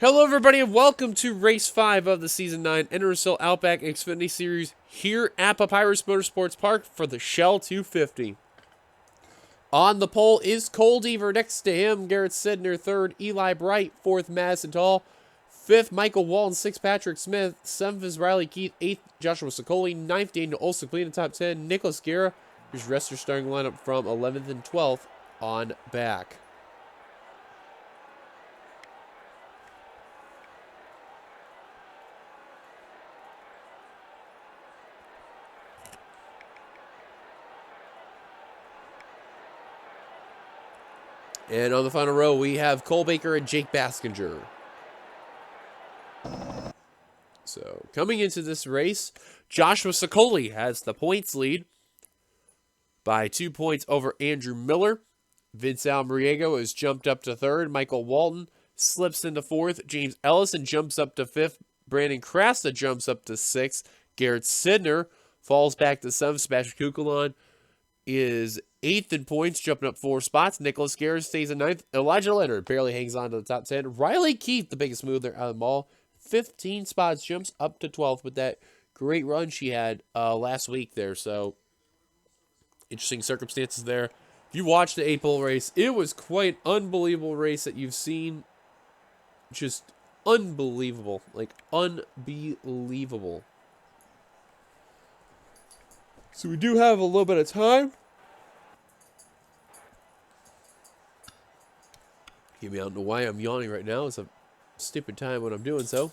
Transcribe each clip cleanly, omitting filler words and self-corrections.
Hello everybody and welcome to Race 5 of the Season 9 NRSL Outback Xfinity Series here at Papyrus Motorsports Park for the Shell 250. On the pole is Cole Deaver, next to him Garrett Sidner, third Eli Bright, fourth Madison Tall, fifth Michael Walton, sixth Patrick Smith, seventh is Riley Keith, eighth Joshua Sokoli, ninth Daniel Olson, clean in top 10, Nicholas Guerra, who's rest your starting lineup from 11th and 12th on back. And on the final row, we have Cole Baker and Jake Baskinger. So, coming into this race, Joshua Sokoli has the points lead by 2 points over Andrew Miller. Vince Almariego is jumped up to third. Michael Walton slips into fourth. James Ellison jumps up to fifth. Brandon Crasta jumps up to sixth. Garrett Sidner falls back to seventh. Sebastian Kukulon is 8th in points, jumping up 4 spots. Nicholas Guerra stays in 9th. Elijah Leonard barely hangs on to the top 10. Riley Keith, the biggest move there out of them all, 15 spots, jumps up to 12th with that great run she had last week there. So, interesting circumstances there. If you watched the 8-pole race, it was quite unbelievable race that you've seen. Just unbelievable. Like, unbelievable. So we do have a little bit of time. I don't know why I'm yawning right now. It's a stupid time when I'm doing so.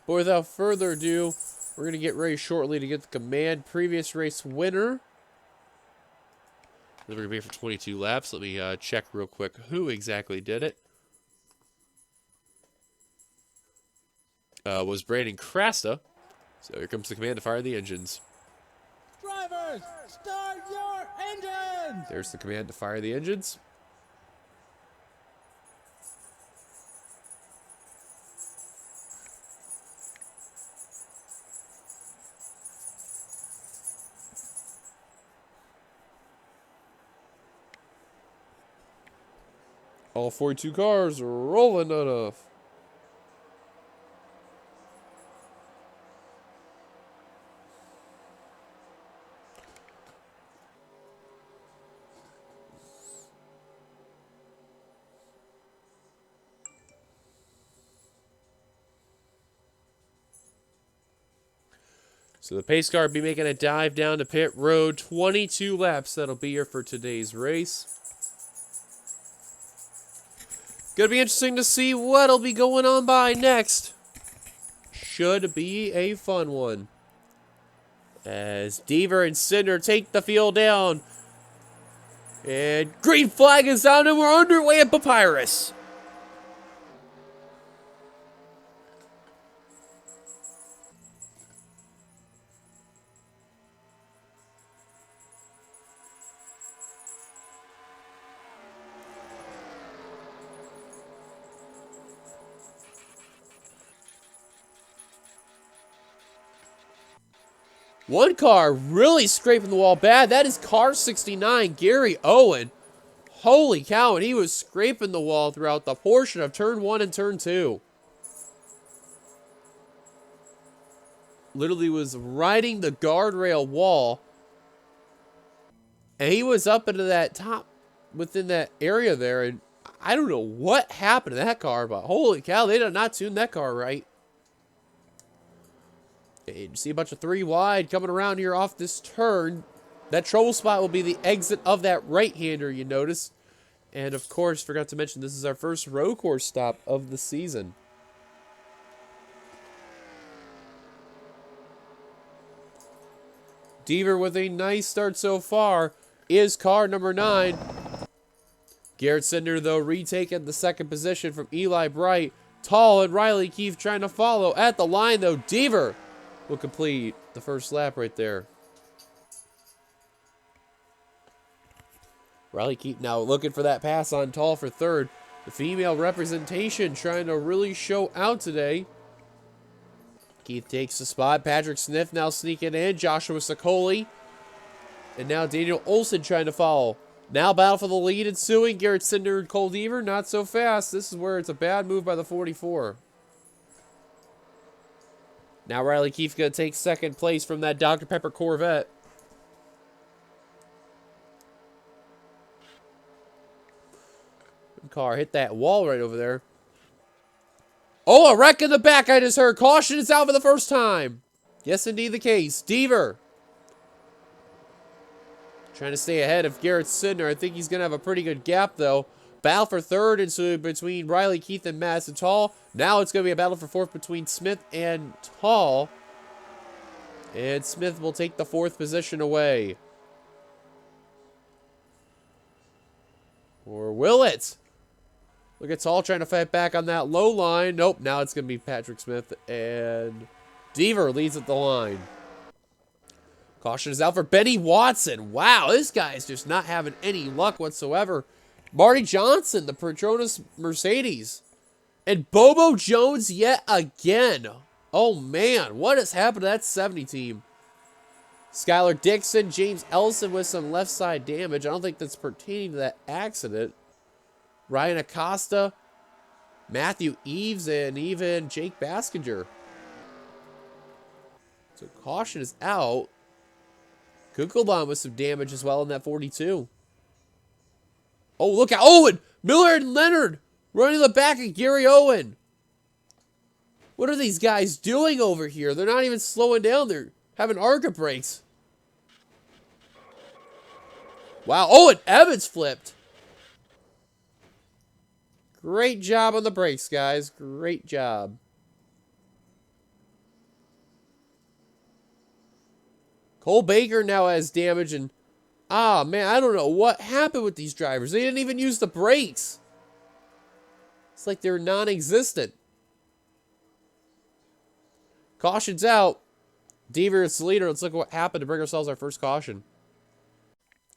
But without further ado, we're going to get ready shortly to get the command previous race winner. We're going to be here for 22 laps. Let me check real quick who exactly did it. Was Brandon Crasta. So here comes the command to fire the engines. Drivers, start your engines! There's the command to fire the engines. All 42 cars rolling on off. So the pace car will be making a dive down to pit road. 22 laps that'll be here for today's race. Gonna be interesting to see what'll be going on by next. Should be a fun one. As Deaver and Sidner take the field down. And green flag is down and we're underway at Papyrus. One car really scraping the wall bad. That is car 69, Gary Owen. Holy cow, and he was scraping the wall throughout the portion of turn 1 and turn 2. Literally was riding the guardrail wall. And he was up into that top, within that area there. And I don't know what happened to that car, but holy cow, they did not tune that car right. You see a bunch of 3 wide coming around here off this turn. That trouble spot will be the exit of that right-hander, you notice. And, of course, forgot to mention, this is our first road course stop of the season. Deaver with a nice start so far is car number 9. Garrett Sidner, though, retaking the second position from Eli Bright. Tall and Riley Keith trying to follow. At the line, though, Deaver will complete the first lap right there. Riley Keith now looking for that pass on Tall for third. The female representation trying to really show out today. Keith takes the spot. Patrick Smith now sneaking in. Joshua Sokoli. And now Daniel Olson trying to follow. Now battle for the lead ensuing. Garrett Sidner and Cole Deaver, not so fast. This is where it's a bad move by the 44. Now Riley Keith's going to take second place from that Dr. Pepper Corvette. Good car hit that wall right over there. Oh, a wreck in the back I just heard. Caution is out for the first time. Yes, indeed the case. Deaver trying to stay ahead of Garrett Sidner. I think he's going to have a pretty good gap, though. Battle for third between Riley Keith and Madison Tall. Now it's going to be a battle for fourth between Smith and Tall. And Smith will take the fourth position away. Or will it? Look at Tall trying to fight back on that low line. Nope, now it's going to be Patrick Smith. And Deaver leads at the line. Caution is out for Benny Watson. Wow, this guy is just not having any luck whatsoever. Marty Johnson, the Petronas Mercedes. And Bobo Jones yet again. Oh, man. What has happened to that 70 team? Skylar Dixon, James Ellison with some left side damage. I don't think that's pertaining to that accident. Ryan Acosta, Matthew Eves, and even Jake Baskinger. So caution is out. Kukulon with some damage as well in that 42. Oh, look at Owen! Miller and Leonard running the back of Gary Owen. What are these guys doing over here? They're not even slowing down. They're having ARCA brakes. Wow. Oh, and Evans flipped. Great job on the brakes, guys. Great job. Cole Baker now has damage, and man, I don't know what happened with these drivers. They didn't even use the brakes. It's like they're non-existent. Caution's out. Deaver is the leader. Let's look at what happened to bring ourselves our first caution.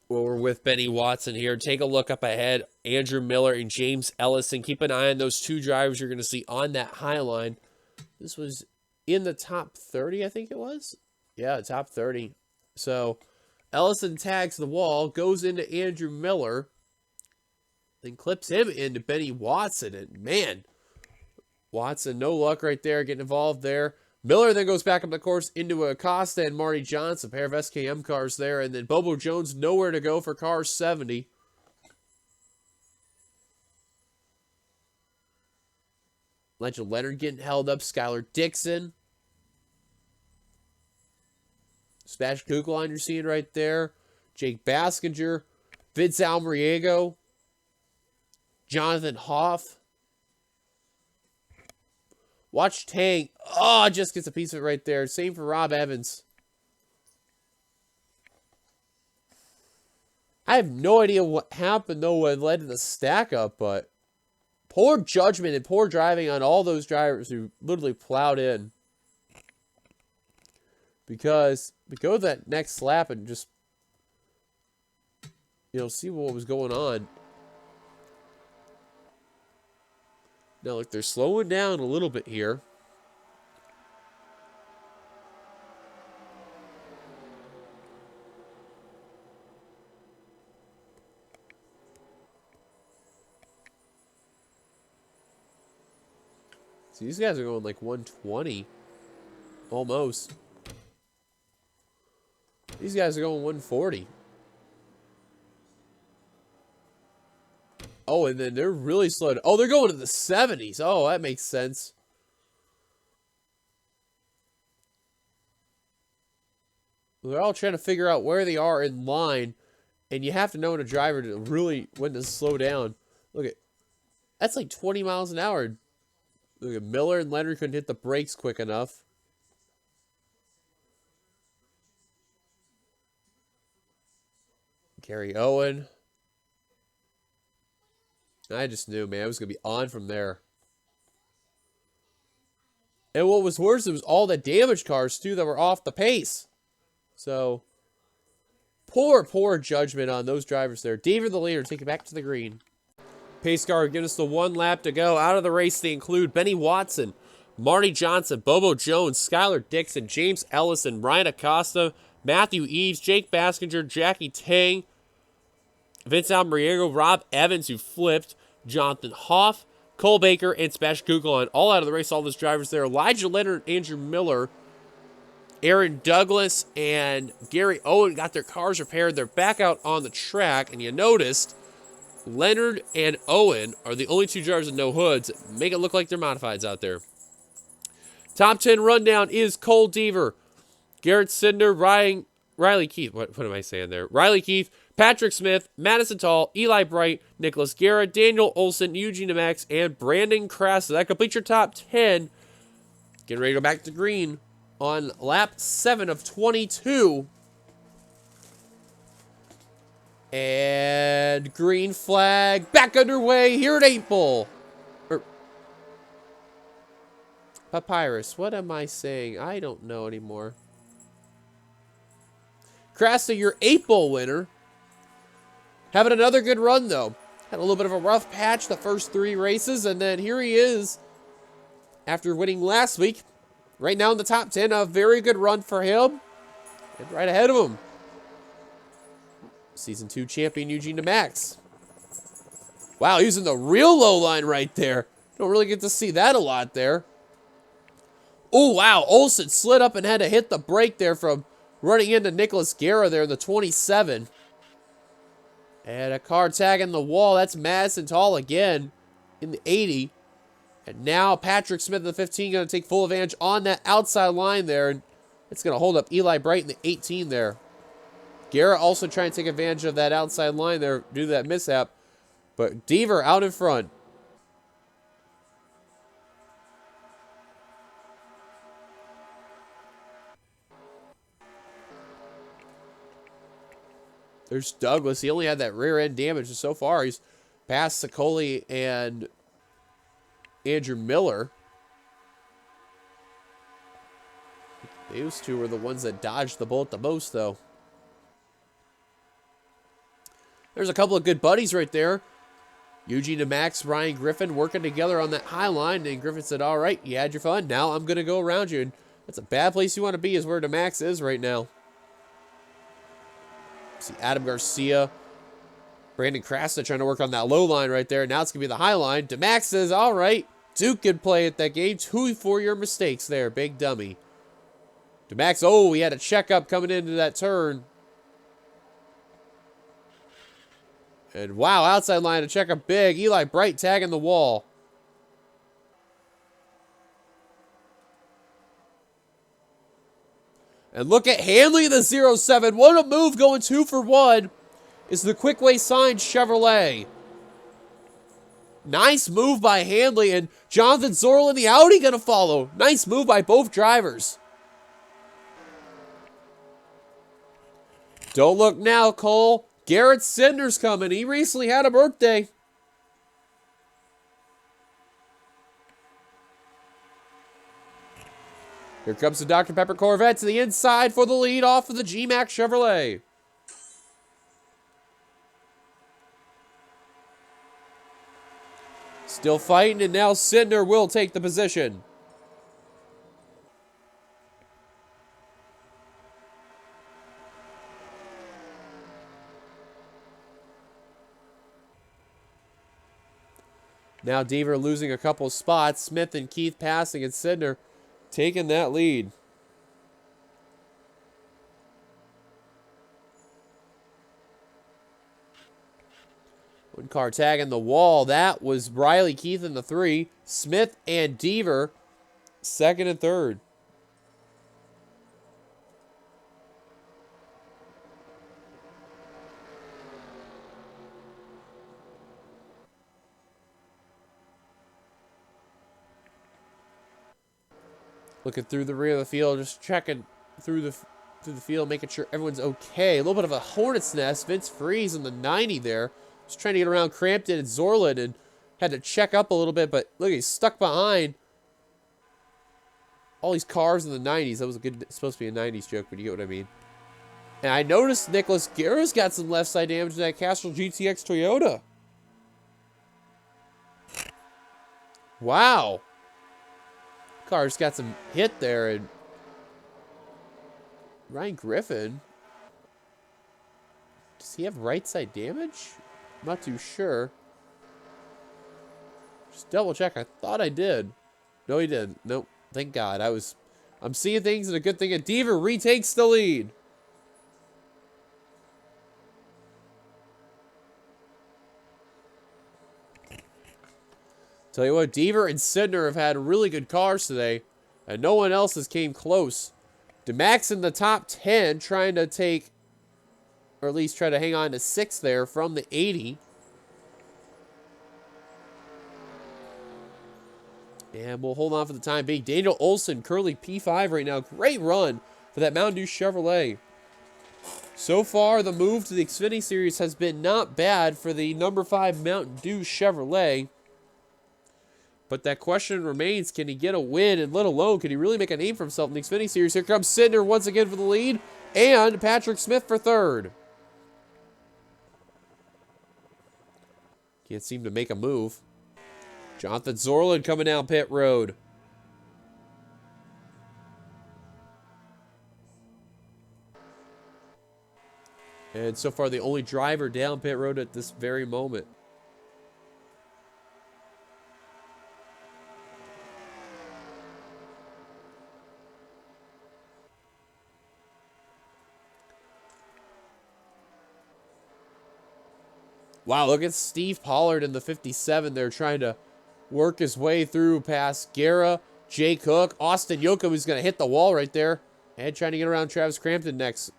Well, we're with Benny Watson here. Take a look up ahead. Andrew Miller and James Ellison. Keep an eye on those two drivers you're going to see on that high line. This was in the top 30, I think it was. Yeah, top 30. So, Ellison tags the wall, goes into Andrew Miller, then clips him into Benny Watson. And, man, Watson, no luck right there, getting involved there. Miller then goes back up the course into Acosta and Marty Johnson, a pair of SKM cars there. And then Bobo Jones, nowhere to go for car 70. Legend Leonard getting held up. Skylar Dixon. Sebastian Kukulon you're seeing right there. Jake Baskinger. Vince Almriego. Jonathan Hoff. Watch Tang. Oh, just gets a piece of it right there. Same for Rob Evans. I have no idea what happened, though, what led to the stack up, but poor judgment and poor driving on all those drivers who literally plowed in. Because we go to that next lap and just, see what was going on. Now, look, they're slowing down a little bit here. So these guys are going like 120. Almost. These guys are going 140. Oh, and then they're really slow. Oh, they're going to the 70s. Oh, that makes sense. They're all trying to figure out where they are in line. And you have to know when a driver to really when to slow down. Look at that's like 20 miles an hour. Look at Miller and Leonard couldn't hit the brakes quick enough. Gary Owen. I just knew, man, it was going to be on from there. And what was worse, it was all the damaged cars, too, that were off the pace. So, poor judgment on those drivers there. David, the leader, take it back to the green. Pace car giving us the one lap to go. Out of the race, they include Benny Watson, Marty Johnson, Bobo Jones, Skylar Dixon, James Ellison, Ryan Acosta, Matthew Eves, Jake Baskinger, Jackie Tang, Vince Almriego, Rob Evans, who flipped, Jonathan Hoff, Cole Baker, and Sebastian Kukulon. All out of the race, all those drivers there. Elijah Leonard and Andrew Miller Aaron Douglas and Gary Owen got their cars repaired. They're back out on the track, and you noticed Leonard and Owen are the only two drivers with no hoods. Make it look like they're modifieds out there. Top 10 rundown is Cole Deaver, Garrett Sidner, Riley Keith. What am I saying there? Riley Keith, Patrick Smith, Madison Tall, Eli Bright, Nicholas Guerra, Daniel Olson, Eugene Max, and Brandon Krass. So that completes your top 10. Getting ready to go back to green on lap 7 of 22. And green flag back underway here at 8 Bull. Papyrus, what am I saying? I don't know anymore. Krasta, your 8 Bull winner. Having another good run, though. Had a little bit of a rough patch the first 3 races, and then here he is after winning last week. Right now in the top 10, a very good run for him. And right ahead of him, Season 2 champion Eugene Max. Wow, using the real low line right there. Don't really get to see that a lot there. Oh, wow, Olsen slid up and had to hit the brake there from running into Nicholas Guerra there in the 27. And a car tagging the wall. That's Madison Tall again in the 80. And now Patrick Smith in the 15 going to take full advantage on that outside line there. And it's going to hold up Eli Bright in the 18 there. Guerra also trying to take advantage of that outside line there due to that mishap. But Deaver out in front. There's Douglas. He only had that rear end damage. And so far, he's passed Sicoli and Andrew Miller. Those two were the ones that dodged the bullet the most, though. There's a couple of good buddies right there. Eugene and Max, Ryan Griffin working together on that high line. And Griffin said, all right, you had your fun. Now I'm going to go around you. And that's a bad place you want to be is where DeMax is right now. See Adam Garcia, Brandon Krasta trying to work on that low line right there. Now it's going to be the high line. DeMax says, all right, Duke can play at that game. 2 for your mistakes there, big dummy. DeMax, oh, he had a checkup coming into that turn. And wow, outside line to check up big. Eli Bright tagging the wall. And look at Hanley in the 07. What a move going 2 for 1 is the Quickway signed Chevrolet. Nice move by Hanley, and Jonathan Zorl in the Audi going to follow. Nice move by both drivers. Don't look now, Cole. Garrett Sidner's coming. He recently had a birthday. Here comes the Dr. Pepper Corvette to the inside for the lead off of the G-Max Chevrolet. Still fighting, and now Sidner will take the position. Now Deaver losing a couple spots. Smith and Keith passing, and Sidner taking that lead. One car tagging the wall. That was Riley Keith in the 3. Smith and Deaver, 2nd and 3rd. Looking through the rear of the field, just checking through the field, making sure everyone's okay. A little bit of a hornet's nest. Vince Freeze in the 90 there. Just trying to get around Crampton and Zorlin and had to check up a little bit, but look, he's stuck behind all these cars in the 90s. That was supposed to be a 90s joke, but you get what I mean. And I noticed Nicholas Guerra's got some left side damage in that Castrol GTX Toyota. Wow. Car's got some hit there, and Ryan Griffin, does he have right side damage? I'm not too sure. Just double check. I thought I did. No, he didn't. Nope. Thank God. I was I'm seeing things, and a good thing. And Deaver retakes the lead. Tell you what, Deaver and Sidner have had really good cars today, and no one else has came close. DeMax in the top 10, trying to take, or at least try to hang on to 6 there from the 80. And we'll hold on for the time being. Daniel Olson, currently P5 right now. Great run for that Mountain Dew Chevrolet. So far, the move to the Xfinity Series has been not bad for the number 5 Mountain Dew Chevrolet. But that question remains, can he get a win? And let alone, can he really make a name for himself in the Xfinity Series? Here comes Sidner once again for the lead. And Patrick Smith for third. Can't seem to make a move. Jonathan Zorlin coming down pit road. And so far, the only driver down pit road at this very moment. Wow, look at Steve Pollard in the 57 there trying to work his way through past Guerra, Jake Hook, Austin Yoakum, who's going to hit the wall right there. And trying to get around Travis Crampton next.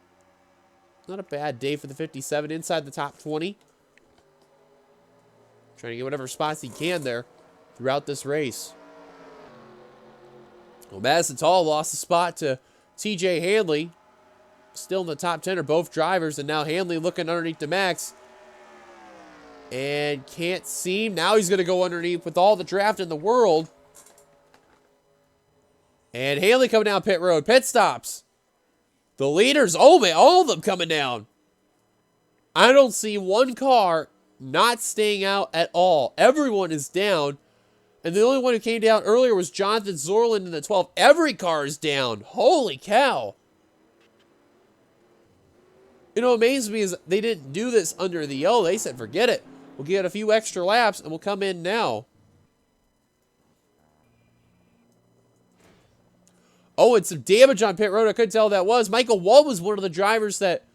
Not a bad day for the 57, inside the top 20. Trying to get whatever spots he can there throughout this race. Well, Madison Tall lost a spot to TJ Hanley. Still in the top 10 are both drivers, and now Hanley looking underneath the max. And can't seem. Now he's going to go underneath with all the draft in the world. And Hanley coming down pit road. Pit stops. The leaders, oh man, all of them coming down. I don't see one car not staying out at all. Everyone is down. And the only one who came down earlier was Jonathan Zorlin in the 12. Every car is down. Holy cow. You know, what amazes me is they didn't do this under the yellow. They said, forget it. We'll get a few extra laps and we'll come in now. Oh, and some damage on pit road. I couldn't tell who that was. Michael Wall was one of the drivers that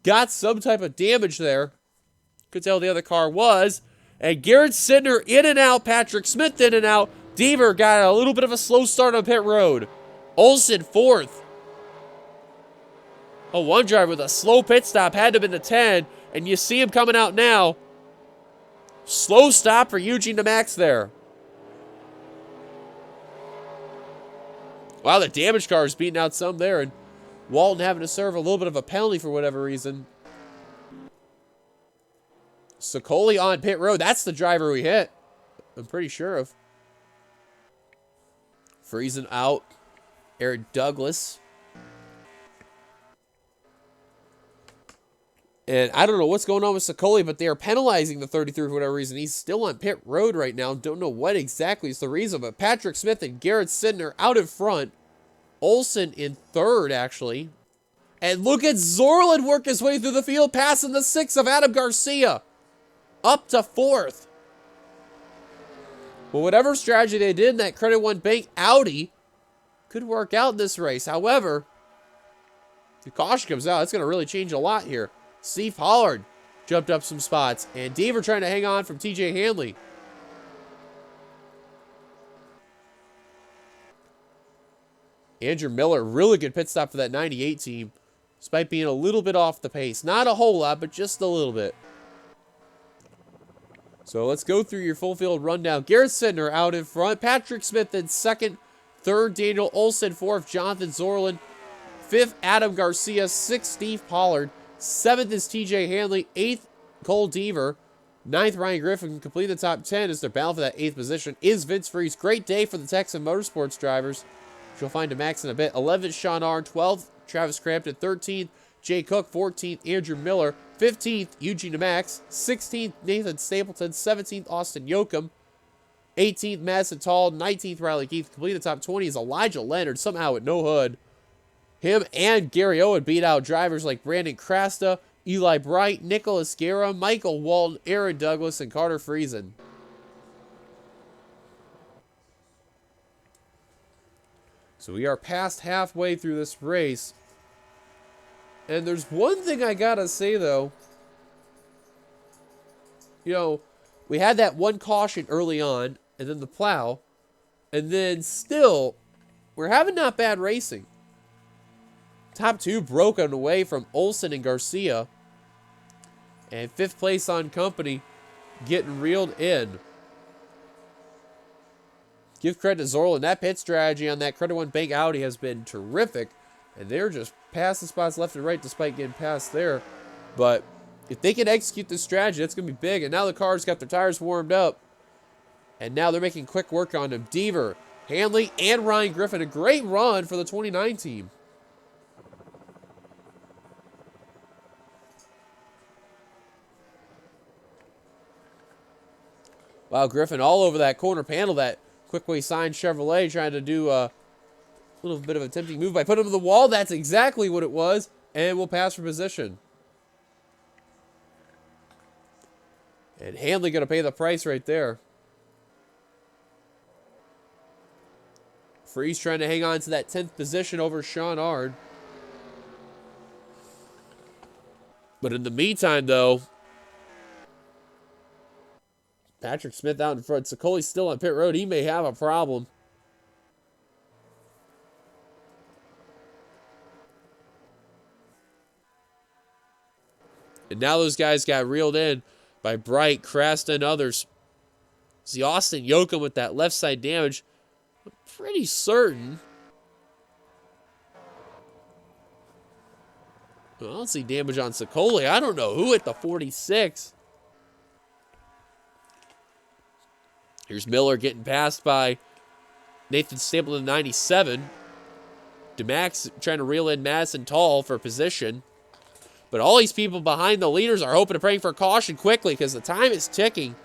got some type of damage there. Couldn't tell who the other car was. And Garrett Sidner in and out. Patrick Smith in and out. Deaver got a little bit of a slow start on pit road. Olson fourth. Oh, one driver with a slow pit stop had to have been the 10. And you see him coming out now. Slow stop for Eugene DeMax there. Wow, the damage car is beating out some there. And Walton having to serve a little bit of a penalty for whatever reason. Sokoli on pit road. That's the driver we hit. I'm pretty sure of. Freezing out. Eric Douglas. And I don't know what's going on with Sokoli, but they are penalizing the 33 for whatever reason. He's still on pit road right now. Don't know what exactly is the reason, but Patrick Smith and Garrett Sidner out in front. Olson in third, actually. And look at Zorlin work his way through the field, passing the 6 of Adam Garcia. Up to fourth. Well, whatever strategy they did in that Credit One Bank Audi could work out in this race. However, the caution comes out. It's going to really change a lot here. Steve Pollard jumped up some spots. And Deaver trying to hang on from TJ Hanley. Andrew Miller, really good pit stop for that 98 team. Despite being a little bit off the pace. Not a whole lot, but just a little bit. So let's go through your full field rundown. Garrett Sidner out in front. Patrick Smith in second. Third, Daniel Olson. Fourth, Jonathan Zorlin. Fifth, Adam Garcia. Sixth, Steve Pollard. Seventh is TJ Hanley. Eighth, Cole Deaver. Ninth, Ryan Griffin. Complete the top 10 as they're bound for that 8th position is Vince Freeze. Great day for the Texan Motorsports drivers. You'll find DeMax in a bit. 11th, Sean Arn. 12th, Travis Crampton. 13th, Jay Cook. 14th, Andrew Miller. 15th, Eugene DeMax. 16th, Nathan Stapleton. 17th, Austin Yoakum. 18th, Madison Tall. 19th, Riley Keith. Complete the top 20 is Elijah Leonard, somehow with no hood. Him and Gary Owen beat out drivers like Brandon Crasta, Eli Bright, Nicholas Guerra, Michael Walton, Aaron Douglas, and Carter Friesen. So we are past halfway through this race. And there's one thing I gotta say, though. You know, we had that one caution early on, and then the plow. And then still, we're having not bad racing. Top two broken away from Olsen and Garcia. And fifth place on company getting reeled in. Give credit to Zorlin. That pit strategy on that Credit One Bank Audi has been terrific. And they're just passing spots left and right despite getting past there. But if they can execute this strategy, that's going to be big. And now the car's got their tires warmed up. And now they're making quick work on him. Deaver, Hanley, and Ryan Griffin. A great run for the 29 team. Wow, Griffin all over that corner panel. That Quickway signed Chevrolet trying to do a little bit of a tempting move by putting him to the wall. That's exactly what it was. And we'll pass for position. And Hanley going to pay the price right there. Freeze trying to hang on to that 10th position over Sean Ard. But in the meantime, though, Patrick Smith out in front. Sicoli's still on pit road. He may have a problem. And now those guys got reeled in by Bright, Crasta, and others. See Austin Yoakum with that left side damage. I'm pretty certain. I don't see damage on Sicoli. I don't know who hit the 46. Here's Miller getting passed by Nathan Stapleton in 97. DeMax trying to reel in Madison Tall for position. But all these people behind the leaders are hoping and praying for caution quickly because the time is ticking.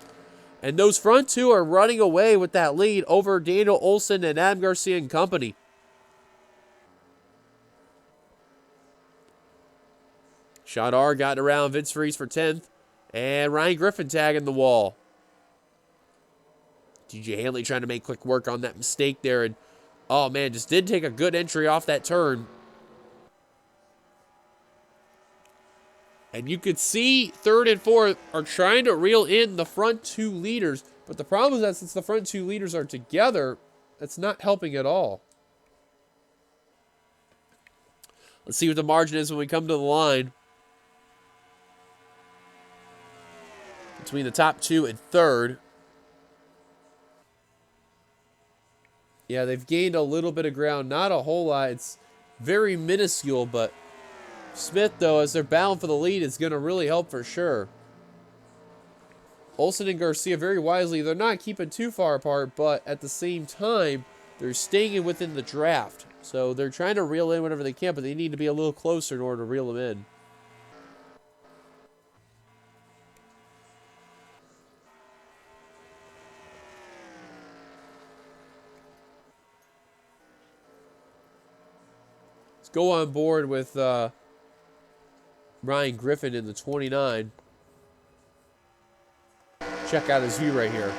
And those front two are running away with that lead over Daniel Olson and Adam Garcia and company. Sean R got around Vince Freeze for 10th. And Ryan Griffin tagging the wall. DJ Hanley trying to make quick work on that mistake there. And, oh man, just did take a good entry off that turn. And you could see third and fourth are trying to reel in the front two leaders. But the problem is that since the front two leaders are together, that's not helping at all. Let's see what the margin is when we come to the line. Between the top two and third. Yeah, they've gained a little bit of ground. Not a whole lot. It's very minuscule, but Smith, though, as they're bound for the lead, is going to really help for sure. Olsen and Garcia, very wisely, they're not keeping too far apart, but at the same time, they're staying within the draft. So they're trying to reel in whenever they can, but they need to be a little closer in order to reel them in. Let's go on board with Ryan Griffin in the 29. Check out his view right here.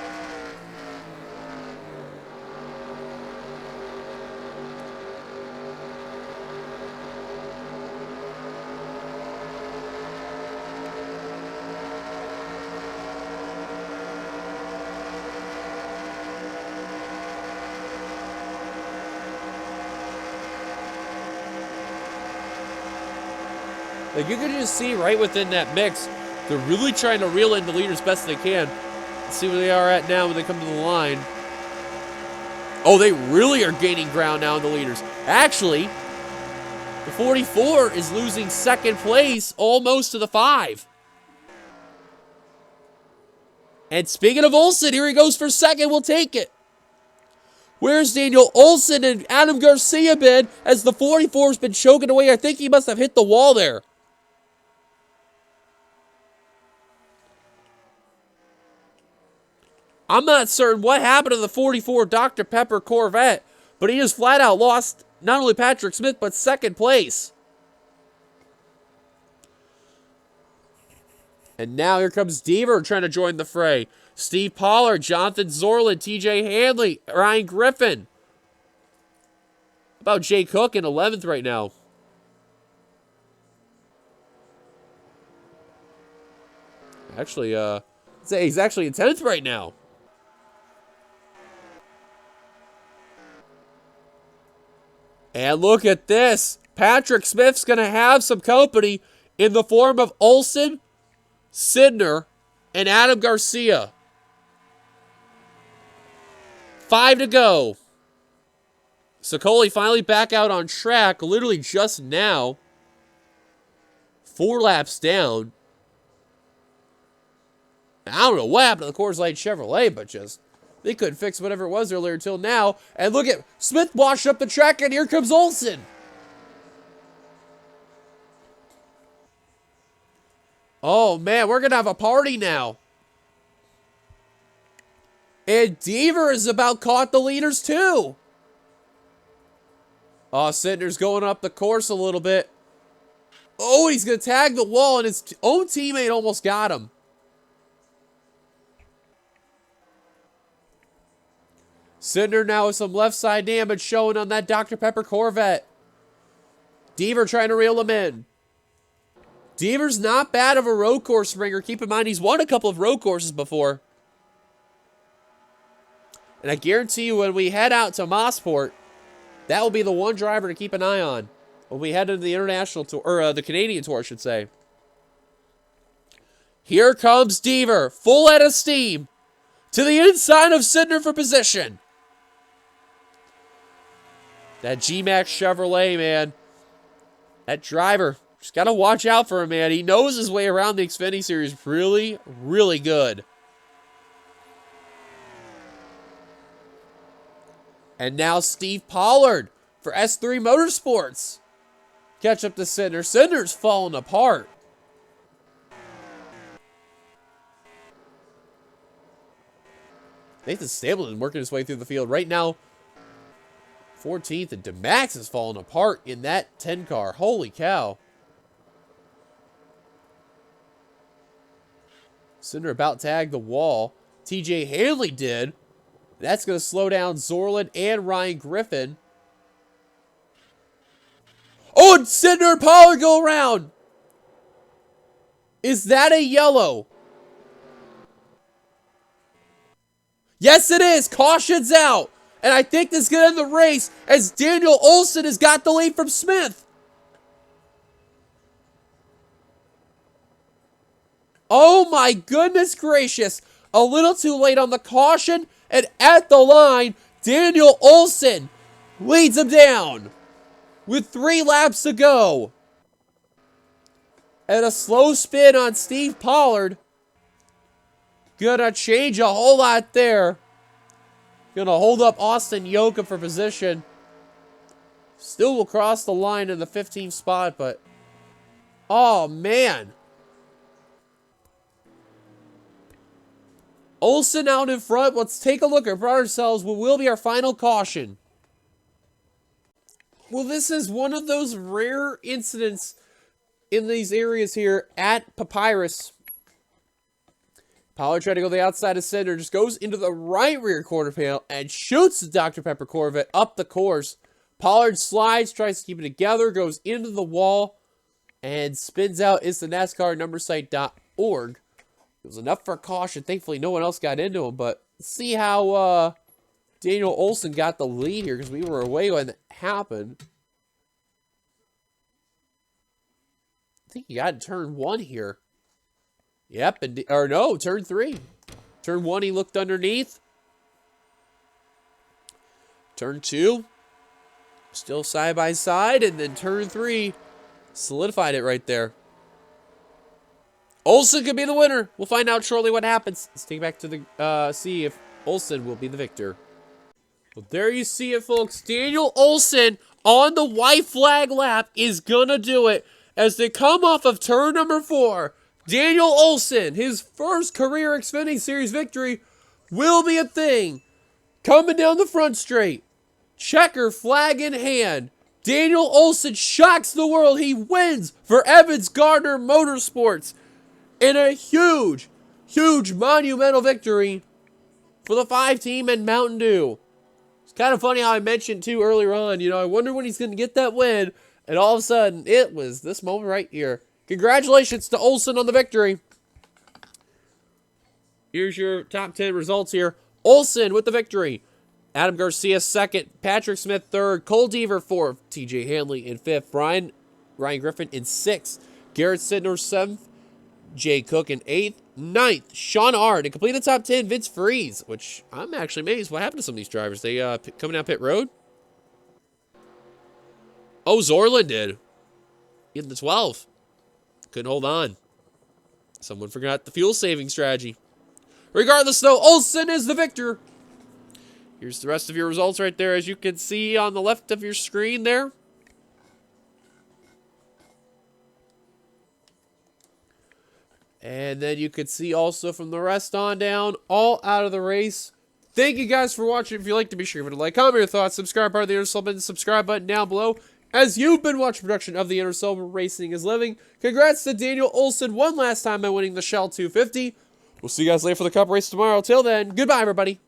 Like you can just see right within that mix, they're really trying to reel in the leaders best they can. Let's see where they are at now when they come to the line. Oh, they really are gaining ground now in the leaders. Actually, the 44 is losing second place almost to the 5. And speaking of Olsen, here he goes for second. We'll take it. Where's Daniel Olsen and Adam Garcia been as the 44 has been choking away? I think he must have hit the wall there. I'm not certain what happened to the 44 Dr. Pepper Corvette, but he just flat out lost not only Patrick Smith, but second place. And now here comes Deaver trying to join the fray. Steve Pollard, Jonathan Zorlin, TJ Hanley, Ryan Griffin. about Jay Cook in 11th right now? Actually, say he's actually in 10th right now. And look at this. Patrick Smith's going to have some company in the form of Olsen, Sidner, and Adam Garcia. 5 to go. Sokoli finally back out on track literally just now. 4 laps down. I don't know what happened to the Coors Light Chevrolet, but just they couldn't fix whatever it was earlier until now. And look at Smith washed up the track, and here comes Olsen. Oh, man, we're going to have a party now. And Deaver is about caught the leaders, too. Oh, Sidner's going up the course a little bit. Oh, he's going to tag the wall, and his own teammate almost got him. Sidner now with some left side damage showing on that Dr. Pepper Corvette. Deaver trying to reel him in. Deaver's not bad of a road course ringer. Keep in mind, he's won a couple of road courses before. And I guarantee you when we head out to Mossport, that will be the one driver to keep an eye on when we head into the international tour, or the Canadian tour, I should say. Here comes Deaver, full head of steam, to the inside of Sidner for position. That G-Max Chevrolet, man. That driver, just got to watch out for him, man. He knows his way around the Xfinity Series really, really good. And now Steve Pollard for S3 Motorsports. Catch up to Sidner. Sidner's falling apart. Nathan Stapleton working his way through the field right now. 14th, and DeMax is falling apart in that 10 car. Holy cow. Sidner about to tag the wall. TJ Hanley did. That's going to slow down Zorlin and Ryan Griffin. Oh, and Sidner and Pollard go around. Is that a yellow? Yes, it is. Caution's out. And I think this is going to end the race as Daniel Olsen has got the lead from Smith. Oh my goodness gracious. A little too late on the caution. And at the line, Daniel Olsen leads him down with 3 laps to go. And a slow spin on Steve Pollard. Gonna change a whole lot there. Gonna hold up Austin Yoka for position. Still will cross the line in the 15th spot, but... oh, man. Olsen out in front. Let's take a look at ourselves what will be our final caution. Well, this is one of those rare incidents in these areas here at Papyrus. Pollard tried to go the outside of center, just goes into the right rear quarter panel and shoots the Dr. Pepper Corvette up the course. Pollard slides, tries to keep it together, goes into the wall, and spins out. It's the NASCAR numbersite.org. It was enough for a caution. Thankfully, no one else got into him, but see how Daniel Olsen got the lead here because we were away when it happened. I think he got in turn 1 here. Yep, or no, turn 3. Turn 1, he looked underneath. Turn 2, still side by side, and then turn 3, solidified it right there. Olsen could be the winner. We'll find out shortly what happens. Let's take it back to the, see if Olsen will be the victor. Well, there you see it, folks. Daniel Olsen on the white flag lap is gonna do it as they come off of turn number 4. Daniel Olsen, his first career Xfinity Series victory, will be a thing. Coming down the front straight. Checker flag in hand. Daniel Olsen shocks the world. He wins for Evans Gardner Motorsports in a huge, huge monumental victory for the 5 team and Mountain Dew. It's kind of funny how I mentioned, too, earlier on, I wonder when he's going to get that win. And all of a sudden, it was this moment right here. Congratulations to Olsen on the victory. Here's your top 10 results here. Olsen with the victory. Adam Garcia second. Patrick Smith third. Cole Deaver fourth. TJ Hanley in fifth. Ryan Griffin in sixth. Garrett Sidner seventh. Jay Cook in eighth. Ninth, Sean R. To complete the top 10, Vince Freeze, which I'm actually amazed. What happened to some of these drivers? They coming down pit road? Oh, Zorlin did. In the 12. Couldn't hold on. Someone forgot the fuel saving strategy. Regardless, though, Olsen is the victor. Here's the rest of your results right there, as you can see on the left of your screen there. And then you could see also from the rest on down, all out of the race. Thank you guys for watching. If you like to be sure to like, comment your thoughts, subscribe, part of the NRSL button, subscribe button down below. As you've been watching production of the NRSL where Racing is Living. Congrats to Daniel Olsen one last time by winning the Shell 250. We'll see you guys later for the Cup race tomorrow. Till then, goodbye, everybody.